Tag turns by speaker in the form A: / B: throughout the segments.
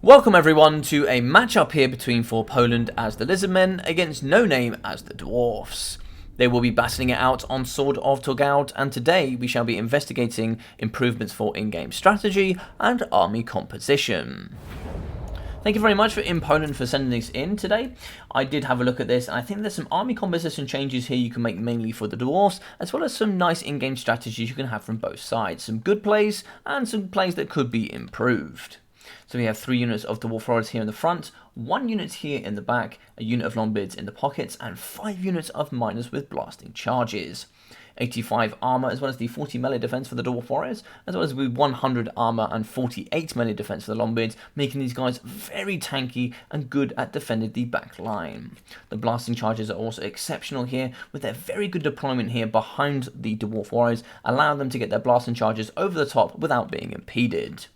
A: Welcome everyone to a matchup here between Forpoland as the Lizardmen against No Name as the Dwarfs. They will be battling it out on Sword of Torgaud, and today we shall be investigating improvements for in-game strategy and army composition. Thank you very much for Poland for sending this in today. I did have a look at this, and I think there's some army composition changes here you can make mainly for the Dwarfs, as well as some nice in-game strategies you can have from both sides. Some good plays, and some plays that could be improved. So we have 3 units of Dwarf Warriors here in the front, 1 unit here in the back, a unit of Longbeards in the pockets, and 5 units of Miners with blasting charges. 85 armor as well as the 40 melee defense for the Dwarf Warriors, as well as with 100 armor and 48 melee defense for the Longbeards, making these guys very tanky and good at defending the back line. The blasting charges are also exceptional here, with their very good deployment here behind the Dwarf Warriors, allowing them to get their blasting charges over the top without being impeded.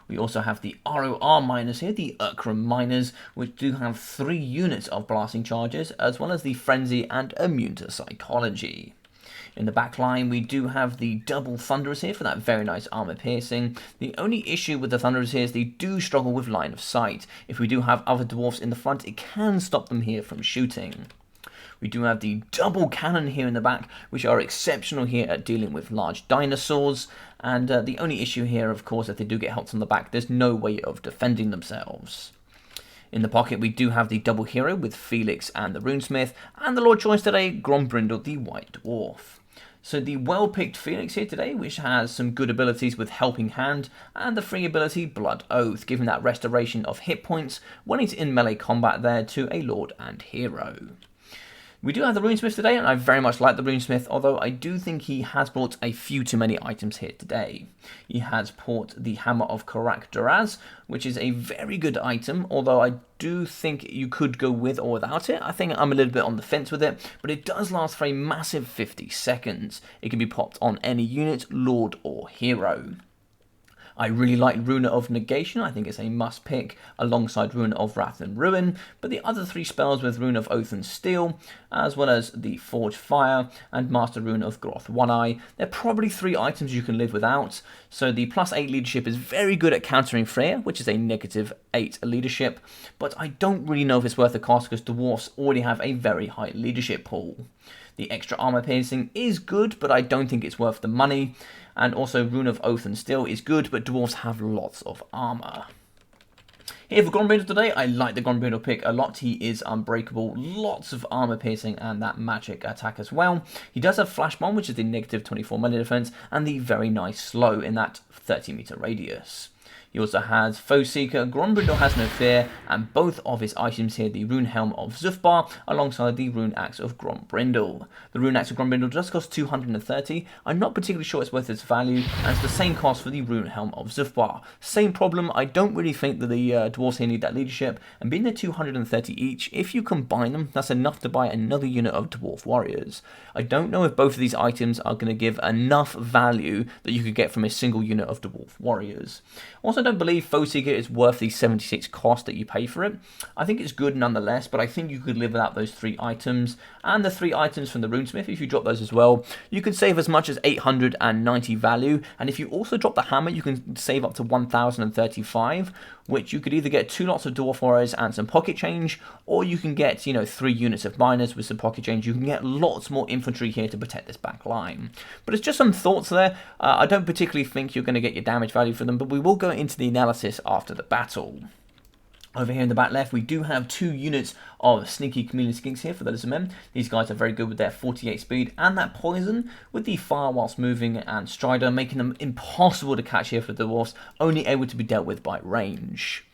A: We also have the ROR miners here, the Urkram miners, which do have 3 units of blasting charges, as well as the Frenzy and Immune to Psychology. In the back line, we do have the double Thunderers here for that very nice armor piercing. The only issue with the Thunderers here is they do struggle with line of sight. If we do have other dwarfs in the front, it can stop them here from shooting. We do have the double cannon here in the back, which are exceptional here at dealing with large dinosaurs. And the only issue here, of course, if they do get helped on the back, there's no way of defending themselves. In the pocket, we do have the double hero with Felix and the Runesmith, and the Lord Choice today, Grombrindle, the White Dwarf. So the well-picked Felix here today, which has some good abilities with Helping Hand, and the free ability Blood Oath, giving that restoration of hit points when he's in melee combat there to a Lord and Hero. We do have the Runesmith today, and I very much like the Runesmith, although I do think he has brought a few too many items here today. He has brought the Hammer of Karak Duraz, which is a very good item, although I do think you could go with or without it. I think I'm a little bit on the fence with it, but it does last for a massive 50 seconds. It can be popped on any unit, Lord or Hero. I really like Runa of Negation. I think it's a must pick alongside Runa of Wrath and Ruin, but the other 3 spells with Runa of Oath and Steel, as well as the Forged Fire and Master Runa of Groth One Eye, they're probably 3 items you can live without. So the +8 leadership is very good at countering Freya, which is a -8 leadership, but I don't really know if it's worth the cost because Dwarfs already have a very high leadership pool. The extra armor piercing is good, but I don't think it's worth the money. And also Rune of Oath and Steel is good, but dwarves have lots of armor. Here for Grombrindle today, I like the Grombrindle pick a lot. He is unbreakable, lots of armor piercing and that magic attack as well. He does have Flash Bomb, which is the -24 melee defense, and the very nice slow in that 30-meter radius. He also has Foe Seeker, Grombrindle has no fear, and both of his items here, the Rune Helm of Zufbar, alongside the Rune Axe of Grombrindle. The Rune Axe of Grombrindle does cost 230. I'm not particularly sure it's worth its value, and it's the same cost for the Rune Helm of Zufbar. Same problem, I don't really think that the dwarves here need that leadership, and being they're 230 each, if you combine them, that's enough to buy another unit of Dwarf Warriors. I don't know if both of these items are going to give enough value that you could get from a single unit of Dwarf Warriors. Also, I don't believe Foe Seeker is worth the 76 cost that you pay for it. I think it's good nonetheless, but I think you could live without those 3 items. And the 3 items from the Runesmith, if you drop those as well, you could save as much as 890 value. And if you also drop the hammer, you can save up to 1035, which you could either get 2 lots of Dwarf Warriors and some pocket change, or you can get, 3 units of Miners with some pocket change. You can get lots more infantry here to protect this back line. But it's just some thoughts there. I don't particularly think you're going to get your damage value for them, but we will go into the analysis after the battle. Over here in the back left, we do have 2 units of Sneaky Chameleon Skinks here for the Lizardmen. These guys are very good with their 48 speed and that poison, with the fire whilst moving and Strider, making them impossible to catch here for the Dwarfs, only able to be dealt with by range.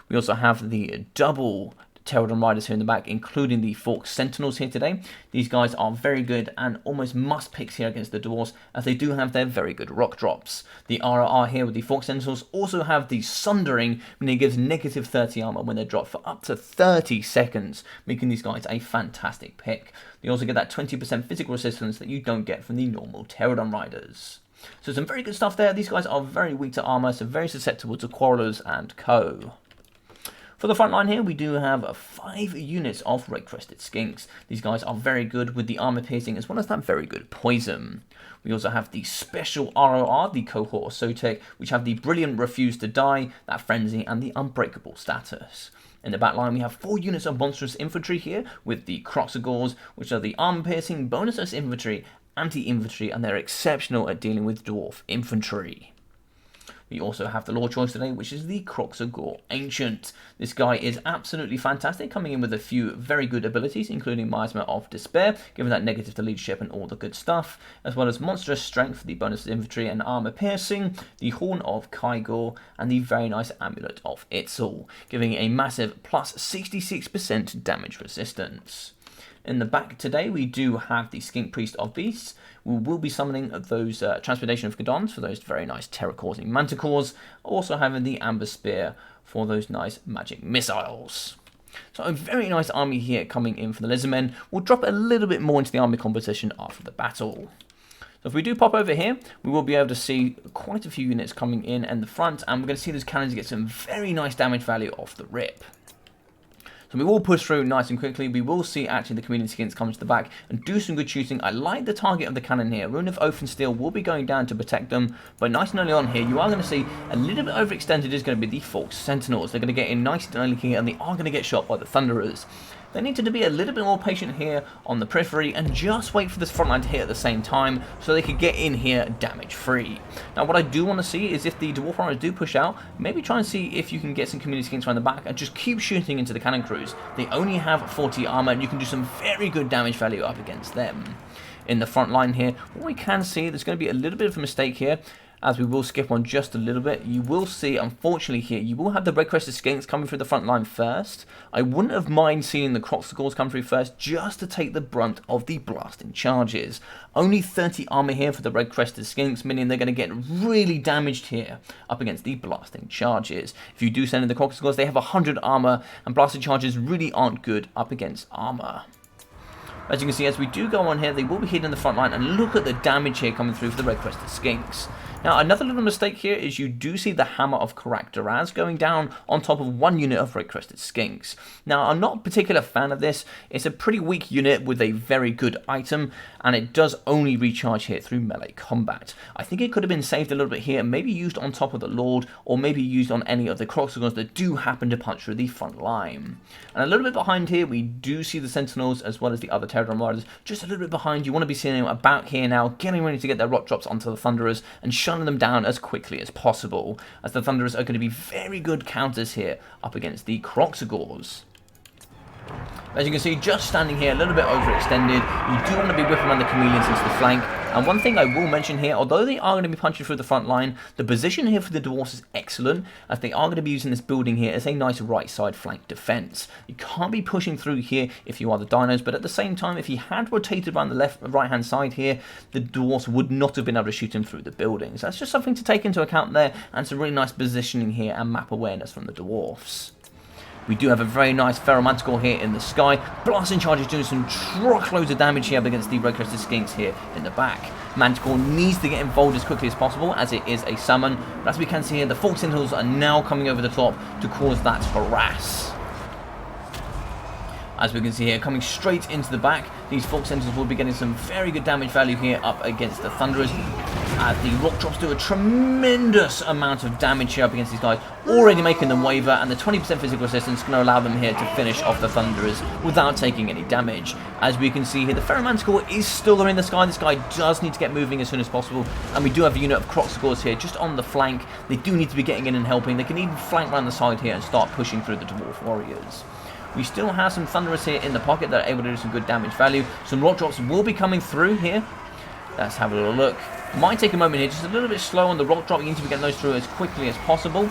A: We also have the double Pterodon Riders here in the back, including the Fork Sentinels here today. These guys are very good and almost must picks here against the Dwarves, as they do have their very good rock drops. The RR here with the Fork Sentinels also have the Sundering, meaning it gives -30 armor when they're dropped for up to 30 seconds, making these guys a fantastic pick. They also get that 20% physical resistance that you don't get from the normal Pterodon Riders. So some very good stuff there. These guys are very weak to armor, so very susceptible to Quarrelers and co. For the front line here, we do have 5 units of Red-Crested Skinks. These guys are very good with the armor piercing as well as that very good poison. We also have the special ROR, the Cohort of Sotek, which have the brilliant Refuse to Die, that Frenzy, and the Unbreakable status. In the back line, we have 4 units of Monstrous Infantry here, with the Croxagores, which are the armor-piercing, bonus infantry, anti-infantry, and they're exceptional at dealing with Dwarf infantry. We also have the lore choice today, which is the Croxagore Ancient. This guy is absolutely fantastic, coming in with a few very good abilities, including Miasma of Despair, giving that negative to leadership and all the good stuff, as well as Monstrous Strength for the bonus infantry and armor piercing, the Horn of Kygor, and the very nice Amulet of Itzel, giving a massive plus 66% damage resistance. In the back today, we do have the Skink Priest of Beasts. We will be summoning those Transportation of Gadons for those very nice terror-causing manticores. Also having the Amber Spear for those nice magic missiles. So a very nice army here coming in for the Lizardmen. We'll drop a little bit more into the army composition after the battle. So if we do pop over here, we will be able to see quite a few units coming in the front, and we're going to see those cannons get some very nice damage value off the rip. So we will push through nice and quickly. We will see actually the Chameleon Skins come to the back and do some good shooting. I like the target of the cannon here. Rune of Oath and Steel will be going down to protect them. But nice and early on here, you are going to see a little bit overextended is going to be the Fox Sentinels. They're going to get in nice and early here, and they are going to get shot by the Thunderers. They needed to be a little bit more patient here on the periphery and just wait for this front line to hit at the same time so they could get in here damage free. Now what I do want to see is if the Dwarf Runners do push out, maybe try and see if you can get some Community Skinks around the back and just keep shooting into the cannon crews. They only have 40 armor and you can do some very good damage value up against them. In the front line here, what we can see, there's going to be a little bit of a mistake here. As we will skip on just a little bit, you will see, unfortunately here, you will have the Red-Crested Skinks coming through the front line first. I wouldn't have mind seeing the Croxagores come through first, just to take the brunt of the blasting charges. Only 30 armor here for the Red-Crested Skinks, meaning they're going to get really damaged here up against the blasting charges. If you do send in the Croxagores, they have 100 armor, and blasting charges really aren't good up against armor. As you can see, as we do go on here, they will be hitting the front line, and look at the damage here coming through for the Red-Crested Skinks. Now, another little mistake here is you do see the Hammer of Karak going down on top of 1 unit of Red-Crested Skinks. Now, I'm not a particular fan of this. It's a pretty weak unit with a very good item, and it does only recharge here through melee combat. I think it could have been saved a little bit here, maybe used on top of the Lord, or maybe used on any of the Croxagores that do happen to punch through the front line. And a little bit behind here, we do see the Sentinels as well as the other Terror Riders. Just a little bit behind, you want to be seeing them about here now, getting ready to get their rock drops onto the Thunderers and shutting them down as quickly as possible, as the Thunderers are going to be very good counters here up against the Croxagores. As you can see, just standing here a little bit overextended, you do want to be whipping around the Chameleons into the flank. And one thing I will mention here, although they are going to be punching through the front line, the position here for the Dwarfs is excellent, as they are going to be using this building here as a nice right side flank defense. You can't be pushing through here if you are the Dinos, but at the same time, if he had rotated around the right hand side here, the Dwarfs would not have been able to shoot him through the buildings. That's just something to take into account there, and some really nice positioning here and map awareness from the Dwarfs. We do have a very nice Feral Manticore here in the sky. Blasting charges doing some truckloads of damage here up against the Red-Crested Skinks here in the back. Manticore needs to get involved as quickly as possible, as it is a summon. But as we can see here, the Fork Sentinels are now coming over the top to cause that harass. As we can see here, coming straight into the back, these Fork Sentinels will be getting some very good damage value here up against the Thunderers. The rock drops do a tremendous amount of damage here up against these guys, already making them waver, and the 20% physical resistance is going to allow them here to finish off the Thunderers without taking any damage. As we can see here, the Feral Manticore is still there in the sky. This guy does need to get moving as soon as possible, and we do have a unit of Croxagores here just on the flank. They do need to be getting in and helping. They can even flank around the side here and start pushing through the Dwarf Warriors. We still have some Thunderers here in the pocket that are able to do some good damage value. Some rock drops will be coming through here. Let's have a little look. Might take a moment here, just a little bit slow on the rock drop. You need to be getting those through as quickly as possible.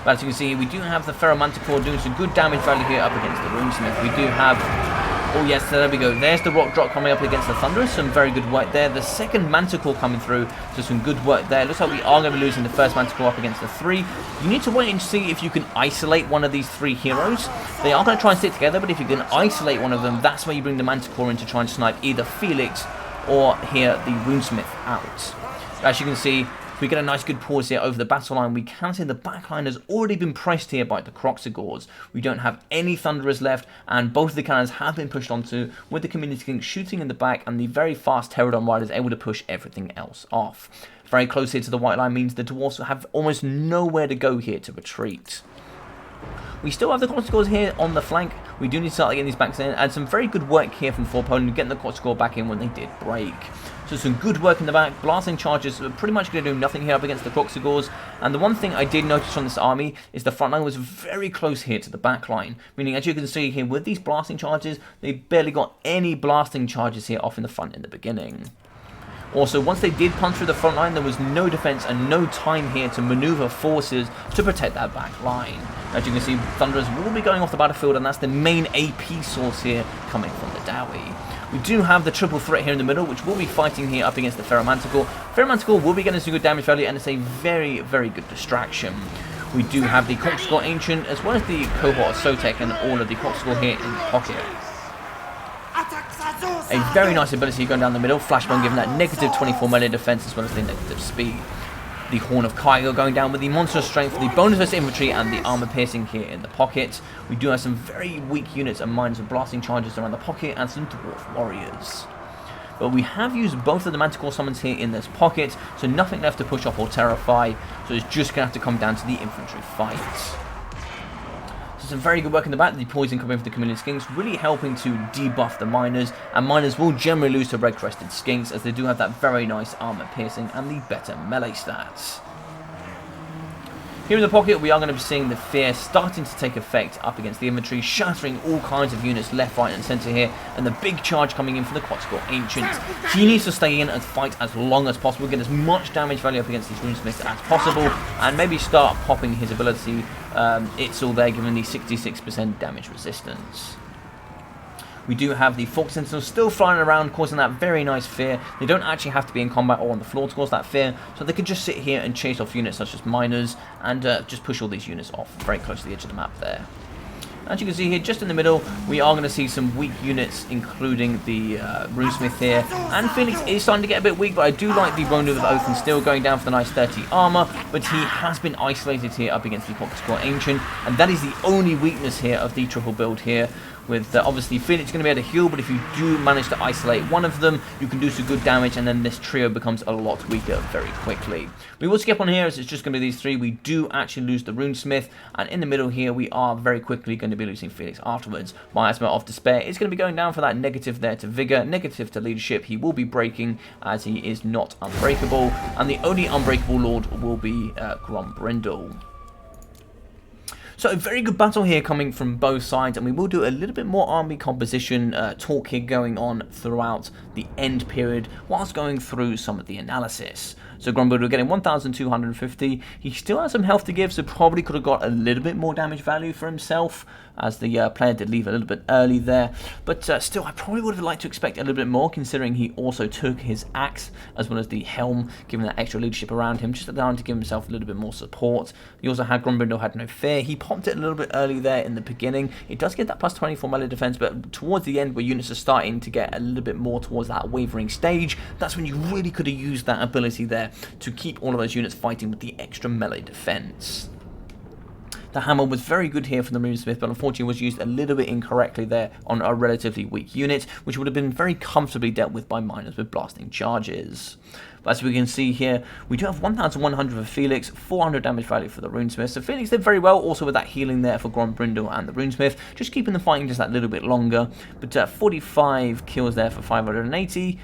A: But as you can see, we do have the Feral Manticore doing some good damage value here up against the Runesmith. We do have... Oh yes, there we go. There's the rock drop coming up against the Thunderers. Some very good work there. The second Manticore coming through, so some good work there. Looks like we are going to be losing the first Manticore up against the 3. You need to wait and see if you can isolate one of these 3 heroes. They are going to try and stick together, but if you can isolate one of them, that's where you bring the Manticore in to try and snipe either Felix or here the Runesmith out. As you can see, If we get a nice good pause here over the battle line, we can see the back line has already been pressed here by the Kroxigors. We don't have any Thunderers left, and both of the cannons have been pushed onto, with the Community King shooting in the back and the very fast Pterodon Riders able to push everything else off. Very close here to the white line means the Dwarfs have almost nowhere to go here to retreat. We still have the Kroxigors here on the flank. We do need to start getting these backs in, and some very good work here from Forpoland, getting the Kroxigor back in when they did break. So some good work in the back. Blasting charges are pretty much going to do nothing here up against the Kroxigors. And the one thing I did notice on this army is the front line was very close here to the back line. Meaning, as you can see here, with these blasting charges, they barely got any blasting charges here off in the front in the beginning. Also, once they did punch through the front line, there was no defense and no time here to maneuver forces to protect that back line. As you can see, Thunderers will be going off the battlefield, and that's the main AP source here coming from the Dowie. We do have the triple threat here in the middle, which will be fighting here up against the Ferromanticore. Ferromanticore will be getting some good damage value, and it's a very, very good distraction. We do have the Kroxigor Ancient, as well as the Cohort of Sotek, and all of the Kroxigor here in the pocket. A very nice ability going down the middle. Flashbang giving that negative 24 melee defense as well as the negative speed. The Horn of Kygo going down with the monstrous strength, the bonus versus infantry, and the armor piercing here in the pocket. We do have some very weak units and miners and blasting charges around the pocket, and some dwarf warriors. But we have used both of the Manticore summons here in this pocket, so nothing left to push off or terrify. So it's just going to have to come down to the infantry fight. So some very good work in the back. The poison coming from the Community Skinks really helping to debuff the miners, and miners will generally lose to red-crested skinks as they do have that very nice armor piercing and the better melee stats. Here in the pocket, we are going to be seeing the fear starting to take effect up against the infantry, shattering all kinds of units left, right and centre here, and the big charge coming in from the Kroxigor Ancient. He needs to stay in and fight as long as possible, get as much damage value up against these runesmiths as possible, and maybe start popping his ability, It's All There, given the 66% damage resistance. We do have the Fork Sentinels still flying around, causing that very nice fear. They don't actually have to be in combat or on the floor to cause that fear, so they can just sit here and chase off units such as miners, and just push all these units off very close to the edge of the map there. As you can see here, just in the middle, we are going to see some weak units, including the Runesmith here. And Phoenix is starting to get a bit weak, but I do like the Ronin of Oath and still going down for the nice 30 armor. But he has been isolated here up against the Kroxigor Ancient, and that is the only weakness here of the triple build here. With obviously Phoenix going to be able to heal, but if you do manage to isolate one of them, you can do some good damage, and then this trio becomes a lot weaker very quickly. We will skip on here as it's just going to be these three. We do actually lose the Runesmith, and in the middle here we are very quickly going to be losing Phoenix afterwards. Miasma of Despair is going to be going down for that negative there to Vigor, negative to Leadership. He will be breaking as he is not unbreakable, and the only unbreakable Lord will be Grombrindle. So a very good battle here coming from both sides, and we will do a little bit more army composition talk here going on throughout the end period whilst going through some of the analysis. So Grombrindle getting 1,250. He still has some health to give, so probably could have got a little bit more damage value for himself, as the player did leave a little bit early there. But still, I probably would have liked to expect a little bit more, considering he also took his axe as well as the helm, giving that extra leadership around him, just down to give himself a little bit more support. He also had Grombrindle had no fear. He popped it a little bit early there in the beginning. It does get that plus 24 melee defense, but towards the end, where units are starting to get a little bit more towards that wavering stage, that's when you really could have used that ability there to keep all of those units fighting with the extra melee defense. The hammer was very good here for the Runesmith, but unfortunately was used a little bit incorrectly there on a relatively weak unit, which would have been very comfortably dealt with by miners with blasting charges. But as we can see here, we do have 1,100 for Felix, 400 damage value for the Runesmith. So Felix did very well, also with that healing there for Grombrindle and the Runesmith, just keeping the fighting just that little bit longer. But 45 kills there for 580.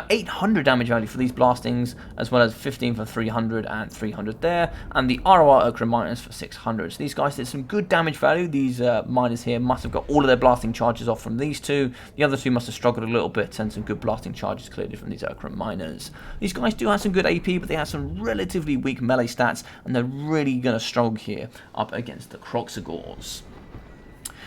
A: 800 damage value for these blastings, as well as 15 for 300 and 300 there, and the ROR Okra miners for 600. So these guys did some good damage value. These miners here must have got all of their blasting charges off from these two. The other two must have struggled a little bit, and some good blasting charges clearly from these Okra miners. These guys do have some good AP, but they have some relatively weak melee stats, and they're really going to struggle here up against the Kroxigors.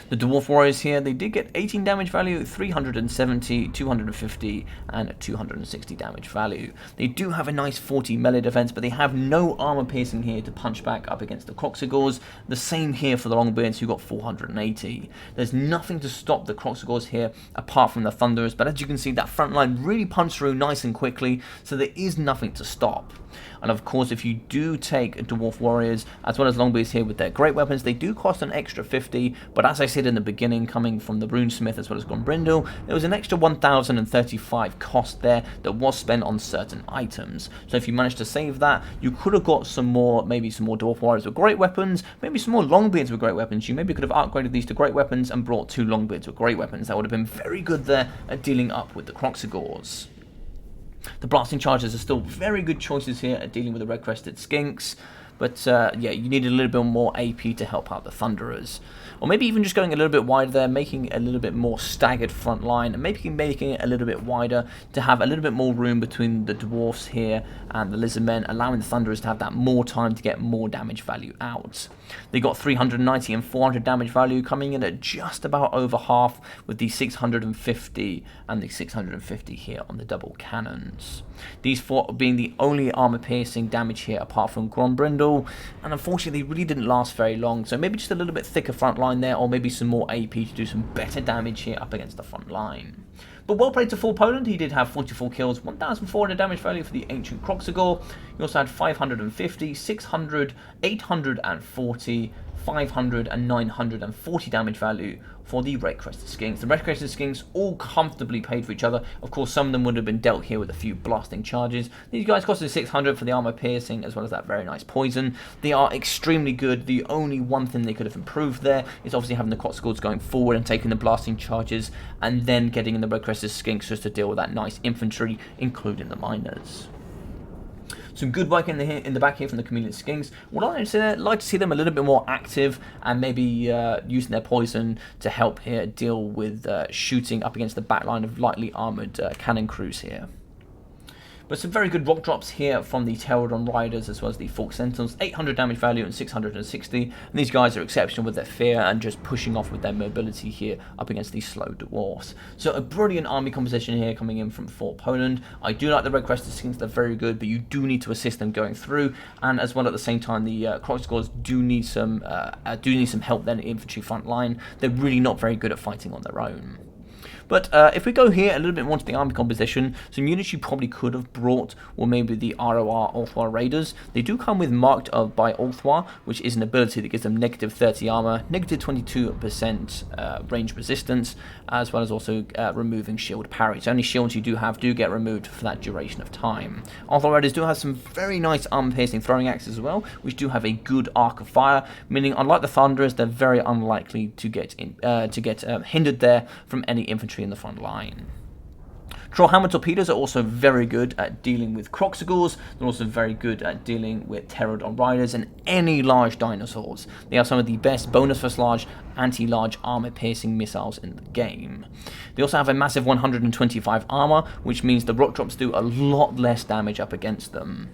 A: The Dwarf Warriors here, they did get 18 damage value, 370, 250, and 260 damage value. They do have a nice 40 melee defense, but they have no armor piercing here to punch back up against the Kroxigors. The same here for the Longbeards, who got 480. There's nothing to stop the Kroxigors here, apart from the Thunderers, but as you can see, that front line really punched through nice and quickly, so there is nothing to stop. And of course, if you do take Dwarf Warriors, as well as Longbeards here with their great weapons, they do cost an extra 50, but as I said in the beginning, coming from the Runesmith as well as Grombrindle, there was an extra 1,035 cost there that was spent on certain items. So if you managed to save that, you could have got some more, maybe some more Dwarf Warriors with great weapons, maybe some more Longbeards with great weapons. You maybe could have upgraded these to great weapons and brought 2 Longbeards with great weapons. That would have been very good there at dealing up with the Kroxigors. The Blasting Chargers are still very good choices here at dealing with the Red-Crested Skinks, but yeah, you need a little bit more AP to help out the Thunderers. Or maybe even just going a little bit wider there, making a little bit more staggered front line, and maybe making it a little bit wider to have a little bit more room between the Dwarfs here and the Lizardmen, allowing the Thunderers to have that more time to get more damage value out. They got 390 and 400 damage value, coming in at just about over half with the 650 and the 650 here on the double cannons. These 4 being the only armor-piercing damage here apart from Grombrindle, and unfortunately they really didn't last very long, so maybe just a little bit thicker front line there, or maybe some more AP to do some better damage here up against the front line. But well played to Forpoland. He did have 44 kills, 1,400 damage value for the Ancient Kroxigor. He also had 550, 600, 840, 500 and 940 damage value for the Red-Crested Skinks. The Red-Crested Skinks all comfortably paid for each other. Of course, some of them would have been dealt here with a few blasting charges. These guys costed 600 for the armor piercing, as well as that very nice poison. They are extremely good. The only one thing they could have improved there is obviously having the Kroxigors going forward and taking the blasting charges, and then getting in the Red-Crested Skinks just to deal with that nice infantry, including the miners. Some good work in the back here from the Chameleon Skinks. What I'd like to see them a little bit more active, and maybe using their poison to help here deal with shooting up against the back line of lightly armoured cannon crews here. But some very good rock drops here from the Pterodon Riders as well as the Fork Sentinels. 800 damage value and 660. And these guys are exceptional with their fear and just pushing off with their mobility here up against these slow Dwarfs. So a brilliant army composition here coming in from Forpoland. I do like the Red-Crested Skinks, they're very good, but you do need to assist them going through. And as well at the same time, the Kroxigors do need some help then in the infantry front line. They're really not very good at fighting on their own. But if we go here a little bit more to the army composition, some units you probably could have brought were maybe the ROR Ulthwar Raiders. They do come with Marked by Ulthwar, which is an ability that gives them negative 30 armor, negative 22% range resistance, as well as also removing shield parry. So any shields you do have do get removed for that duration of time. Ulthwar Raiders do have some very nice armor-piercing throwing axes as well, which do have a good arc of fire, meaning unlike the Thunderers, they're very unlikely to get hindered there from any infantry in the front line. Trollhammer torpedoes are also very good at dealing with Kroxigors. They're also very good at dealing with Pterodon Riders and any large dinosaurs. They are some of the best bonus first large, anti-large armor-piercing missiles in the game. They also have a massive 125 armor, which means the rock drops do a lot less damage up against them.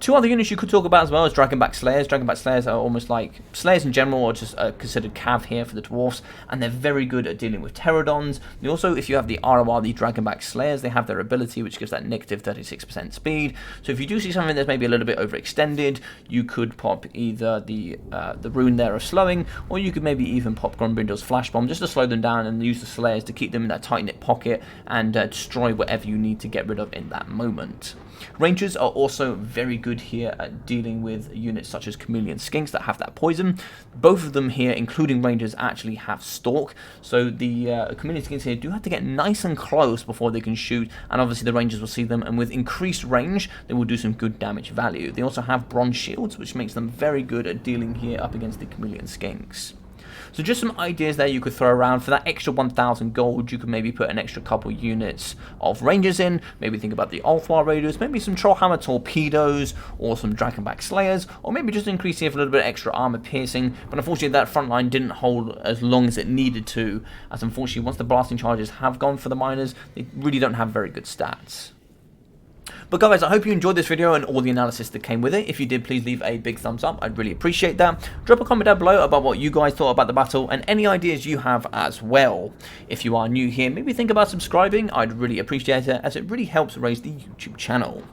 A: Two other units you could talk about as well is Dragonback Slayers. Dragonback Slayers are almost like Slayers in general, or just considered cav here for the Dwarfs, and they're very good at dealing with Pterodons. They also, if you have the ROR, the Dragonback Slayers, they have their ability which gives that negative 36% speed. So if you do see something that's maybe a little bit overextended, you could pop either the rune there of slowing, or you could maybe even pop Grombrindle's Flash Bomb just to slow them down and use the Slayers to keep them in that tight-knit pocket and destroy whatever you need to get rid of in that moment. Rangers are also very good here at dealing with units such as Chameleon Skinks that have that poison. Both of them here, including Rangers, actually have Stalk, so the Chameleon Skinks here do have to get nice and close before they can shoot, and obviously the Rangers will see them, and with increased range they will do some good damage value. They also have Bronze Shields, which makes them very good at dealing here up against the Chameleon Skinks. So just some ideas there you could throw around. For that extra 1,000 gold, you could maybe put an extra couple units of Rangers in. Maybe think about the Ulthwar Raiders, maybe some Trollhammer Torpedoes, or some Dragonback Slayers, or maybe just increase here for a little bit extra armor piercing. But unfortunately, that front line didn't hold as long as it needed to, as unfortunately, once the blasting charges have gone for the miners, they really don't have very good stats. But guys, I hope you enjoyed this video and all the analysis that came with it. If you did, please leave a big thumbs up. I'd really appreciate that. Drop a comment down below about what you guys thought about the battle and any ideas you have as well. If you are new here, maybe think about subscribing. I'd really appreciate it, as it really helps raise the YouTube channel.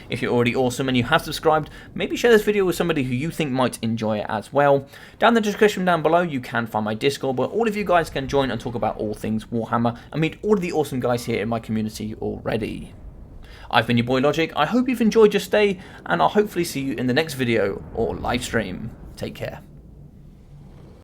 A: If you're already awesome and you have subscribed, maybe share this video with somebody who you think might enjoy it as well. Down in the description down below, you can find my Discord, where all of you guys can join and talk about all things Warhammer and meet all of the awesome guys here in my community already. I've been your boy Logic. I hope you've enjoyed your stay, and I'll hopefully see you in the next video or live stream. Take care.